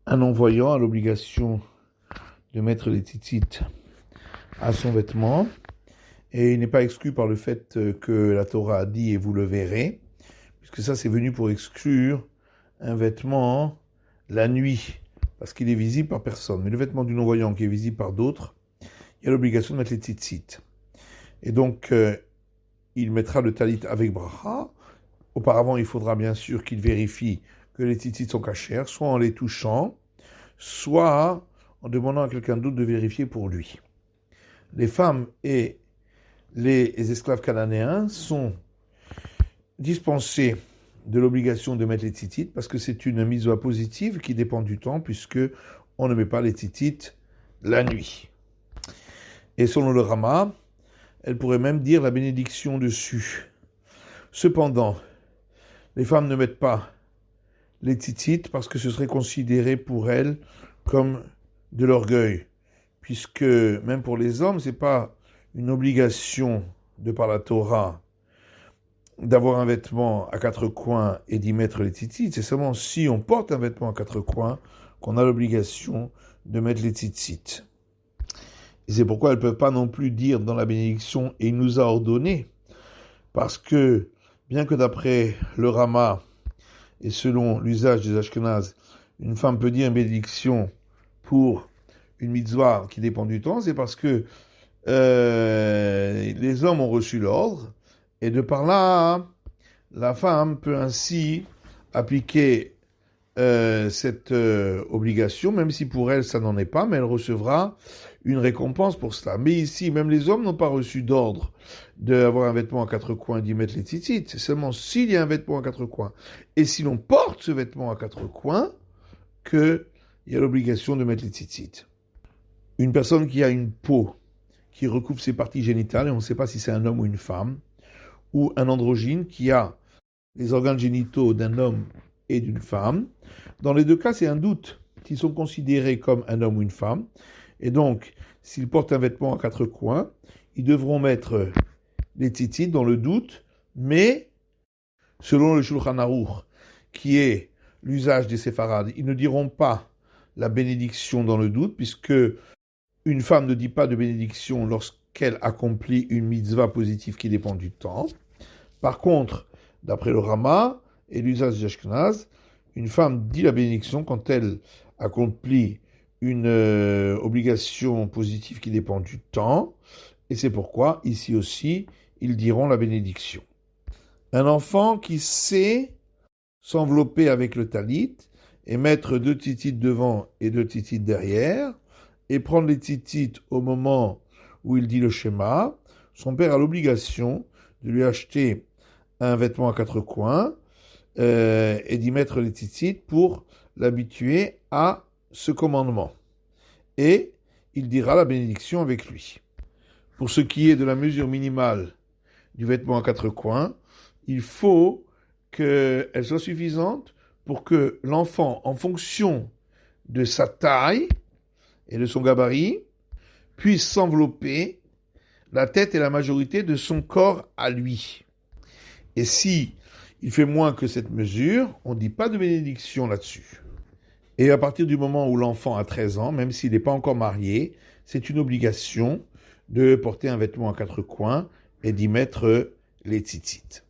Un non-voyant a l'obligation de mettre les tzitzit à son vêtement et il n'est pas exclu par le fait que la Torah a dit « et vous le verrez », puisque ça c'est venu pour exclure un vêtement la nuit, parce qu'il est visible par personne. Mais le vêtement du non-voyant qui est visible par d'autres, il y a l'obligation de mettre les tzitzit. Et donc, il mettra le talit avec bracha. Auparavant, il faudra bien sûr qu'il vérifie que les tzitzit sont cachers, soit en les touchant, soit en demandant à quelqu'un d'autre de vérifier pour lui. Les femmes et les esclaves cananéens sont dispensés de l'obligation de mettre les tzitzit parce que c'est une mitzvah positive qui dépend du temps puisque on ne met pas les tzitzit la nuit. Et selon le Rama, elle pourrait même dire la bénédiction dessus. Cependant, les femmes ne mettent pas les tzitzit parce que ce serait considéré pour elles comme de l'orgueil, puisque même pour les hommes, c'est pas une obligation de par la Torah d'avoir un vêtement à quatre coins et d'y mettre les tzitzit. C'est seulement si on porte un vêtement à quatre coins qu'on a l'obligation de mettre les tzitzit. Et c'est pourquoi elles ne peuvent pas non plus dire dans la bénédiction « et il nous a ordonné », parce que, bien que d'après le Rama et selon l'usage des Ashkenazes, une femme peut dire une bénédiction pour une mitzvah qui dépend du temps, c'est parce que les hommes ont reçu l'ordre, et de par là, la femme peut ainsi appliquer cette obligation, même si pour elle ça n'en est pas, mais elle recevra une récompense pour cela. Mais ici, même les hommes n'ont pas reçu d'ordre d'avoir un vêtement à quatre coins et d'y mettre les tzitzit. C'est seulement s'il y a un vêtement à quatre coins et si l'on porte ce vêtement à quatre coins qu'il y a l'obligation de mettre les tzitzit. Une personne qui a une peau qui recouvre ses parties génitales, et on ne sait pas si c'est un homme ou une femme, ou un androgyne qui a les organes génitaux d'un homme et d'une femme. Dans les deux cas, c'est un doute s'ils sont considérés comme un homme ou une femme. Et donc, s'ils portent un vêtement à quatre coins, ils devront mettre les tzitzit dans le doute, mais selon le Shulchan Aruch, qui est l'usage des séfarades, ils ne diront pas la bénédiction dans le doute, puisque une femme ne dit pas de bénédiction lorsqu'elle accomplit une mitzvah positive qui dépend du temps. Par contre, d'après le Rama et l'usage des Ashkenaz, une femme dit la bénédiction quand elle accomplit une obligation positive qui dépend du temps, et c'est pourquoi, ici aussi, ils diront la bénédiction. Un enfant qui sait s'envelopper avec le talit et mettre 2 tzitzit devant et 2 tzitzit derrière, et prendre les tzitzit au moment où il dit le schéma, son père a l'obligation de lui acheter un vêtement à quatre coins et d'y mettre les tzitzit pour l'habituer à ce commandement. Et il dira la bénédiction avec lui. Pour ce qui est de la mesure minimale du vêtement à quatre coins, il faut qu'elle soit suffisante pour que l'enfant, en fonction de sa taille et de son gabarit, puisse s'envelopper la tête et la majorité de son corps à lui. Et si il fait moins que cette mesure, on ne dit pas de bénédiction là-dessus. Et à partir du moment où l'enfant a 13 ans, même s'il n'est pas encore marié, c'est une obligation de porter un vêtement à quatre coins et d'y mettre les tzitzit.